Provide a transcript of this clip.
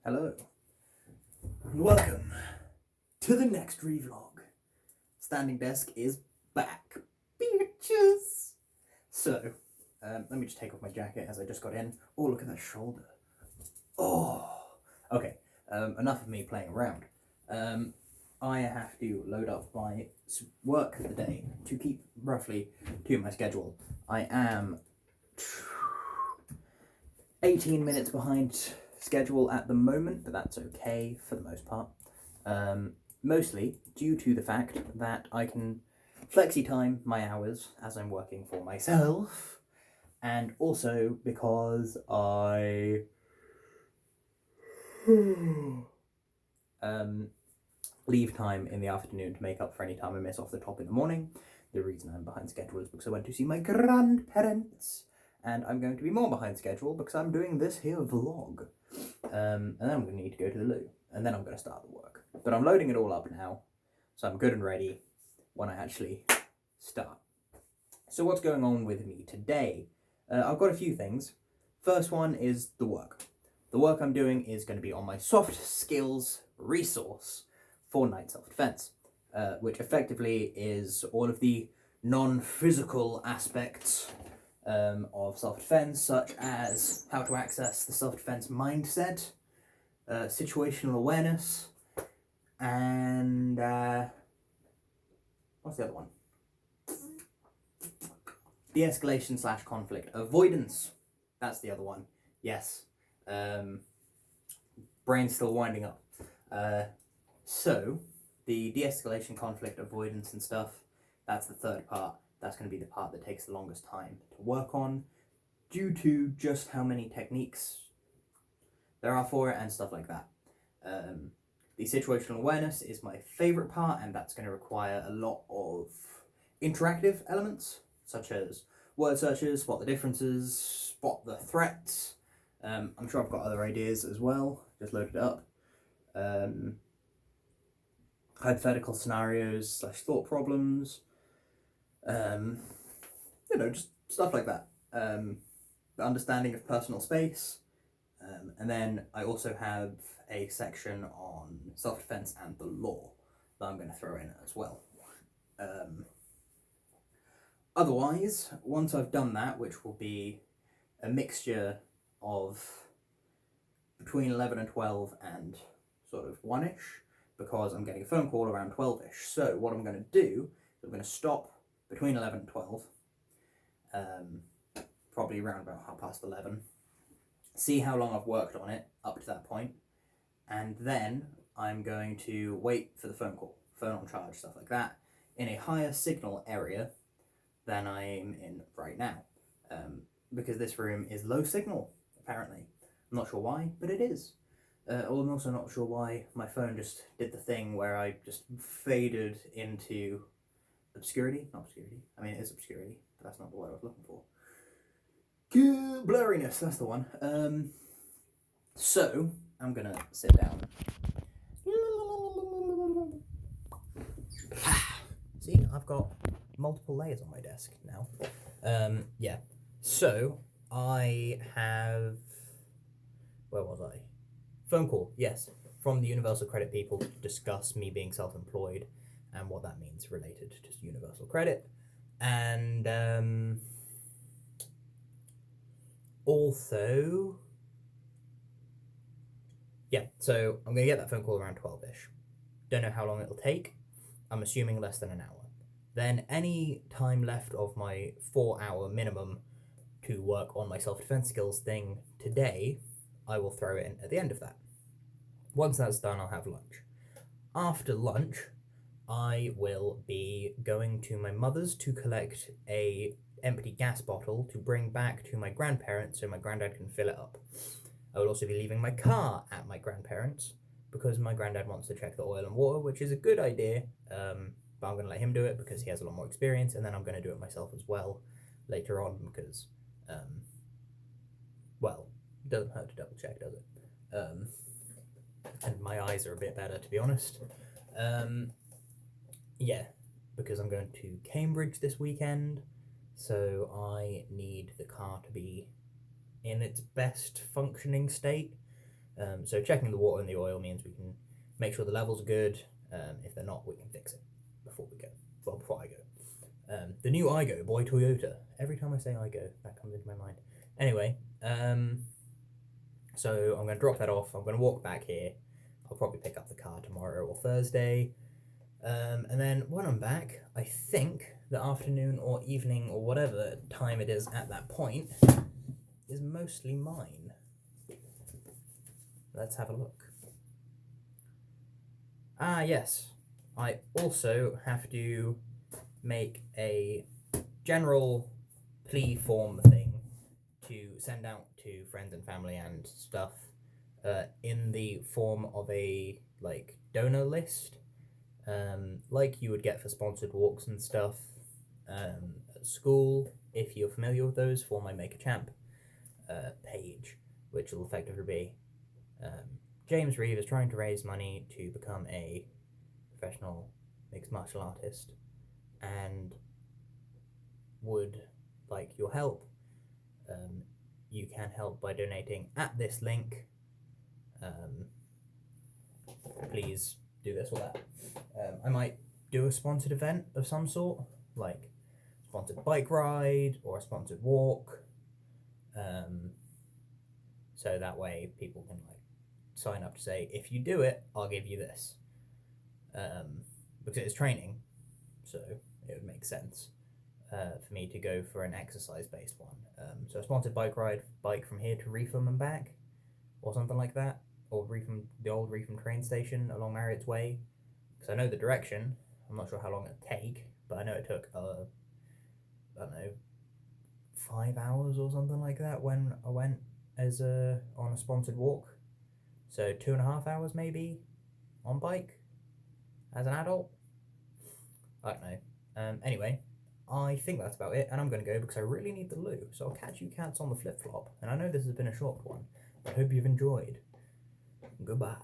Hello, and welcome to the next ReeVlog. Standing desk is back, bitches! So, let me just take off my jacket as I just got in. Oh, look at that shoulder. Oh! Okay, enough of me playing around. I have to load up my work for the day to keep roughly to my schedule. I am 18 minutes behind schedule at the moment, but that's okay for the most part. Mostly due to the fact that I can flexi-time my hours as I'm working for myself, and also because I leave time in the afternoon to make up for any time I miss off the top in the morning. The reason I'm behind schedule is because I went to see my grandparents, and I'm going to be more behind schedule because I'm doing this here vlog. And then I'm going to need to go to the loo, and then I'm going to start the work. But I'm loading it all up now, so I'm good and ready when I actually start. So what's going on with me today? I've got a few things. First one is the work. The work I'm doing is going to be on my soft skills resource for night self-defense, which effectively is all of the non-physical aspects of self-defense, such as how to access the self-defense mindset, situational awareness, and what's the other one? De-escalation / conflict avoidance. That's the other one. Yes. Brain's still winding up. So, the de-escalation, conflict avoidance and stuff, that's the third part. That's going to be the part that takes the longest time to work on, due to just how many techniques there are for it and stuff like that. The situational awareness is my favourite part, and that's going to require a lot of interactive elements, such as word searches, spot the differences, spot the threats. I'm sure I've got other ideas as well, just loaded it up. Hypothetical scenarios / thought problems. Just stuff like that. The understanding of personal space. And then I also have a section on self-defense and the law that I'm going to throw in as well. Otherwise, once I've done that, which will be a mixture of between 11 and 12 and sort of 1-ish, because I'm getting a phone call around 12-ish. So what I'm going to do is I'm going to stop between 11 and 12, probably around about 11:30, see how long I've worked on it up to that point, and then I'm going to wait for the phone call, phone on charge, stuff like that, in a higher signal area than I'm in right now, because this room is low signal, apparently. I'm not sure why, but it is. I'm also not sure why my phone just did the thing where I just faded into obscurity. Not obscurity. I mean, it is obscurity, but that's not the word I was looking for. Blurriness, that's the one. So, I'm going to sit down. See, I've got multiple layers on my desk now. Yeah. So, I have... Where was I? Phone call, yes. From the Universal Credit people to discuss me being self-employed and what that means related to universal credit. And also, yeah, so I'm going to get that phone call around 12-ish. Don't know how long it'll take. I'm assuming less than an hour. Then any time left of my 4-hour minimum to work on my self-defense skills thing today, I will throw it in at the end of that. Once that's done, I'll have lunch. After lunch, I will be going to my mother's to collect a empty gas bottle to bring back to my grandparents so my granddad can fill it up. I will also be leaving my car at my grandparents because my granddad wants to check the oil and water, which is a good idea, but I'm going to let him do it because he has a lot more experience, and then I'm going to do it myself as well later on because, it doesn't hurt to double check, does it? And my eyes are a bit better, to be honest. Yeah, because I'm going to Cambridge this weekend, so I need the car to be in its best functioning state, So checking the water and the oil means we can make sure the levels are good. If they're not, we can fix it before we go. Well, before I go. The new iGo by Toyota. Every time I say iGo, that comes into my mind. Anyway, so I'm going to drop that off. I'm going to walk back here. I'll probably pick up the car tomorrow or Thursday. And then when I'm back, I think the afternoon or evening or whatever time it is at that point is mostly mine. Let's have a look. Ah, yes. I also have to make a general plea form thing to send out to friends and family and stuff in the form of a donor list, like you would get for sponsored walks and stuff at school. If you're familiar with those, for my Make a Champ page, which will effectively be James Reeve is trying to raise money to become a professional mixed martial artist and would like your help. You can help by donating at this link. Please do this or that. I might do a sponsored event of some sort, like sponsored bike ride or a sponsored walk. So that way people can sign up to say, if you do it, I'll give you this. Because it's training, so it would make sense for me to go for an exercise-based one. So a sponsored bike from here to Reefham and back, or something like that, or the old Reefham train station along Marriott's Way, because I know the direction. I'm not sure how long it'd take, but I know it took, I don't know, 5 hours or something like that when I went on a sponsored walk. So 2.5 hours maybe on bike as an adult. I don't know. Anyway, I think that's about it, and I'm going to go because I really need the loo. So I'll catch you cats on the flip-flop. And I know this has been a short one, but I hope you've enjoyed. Goodbye.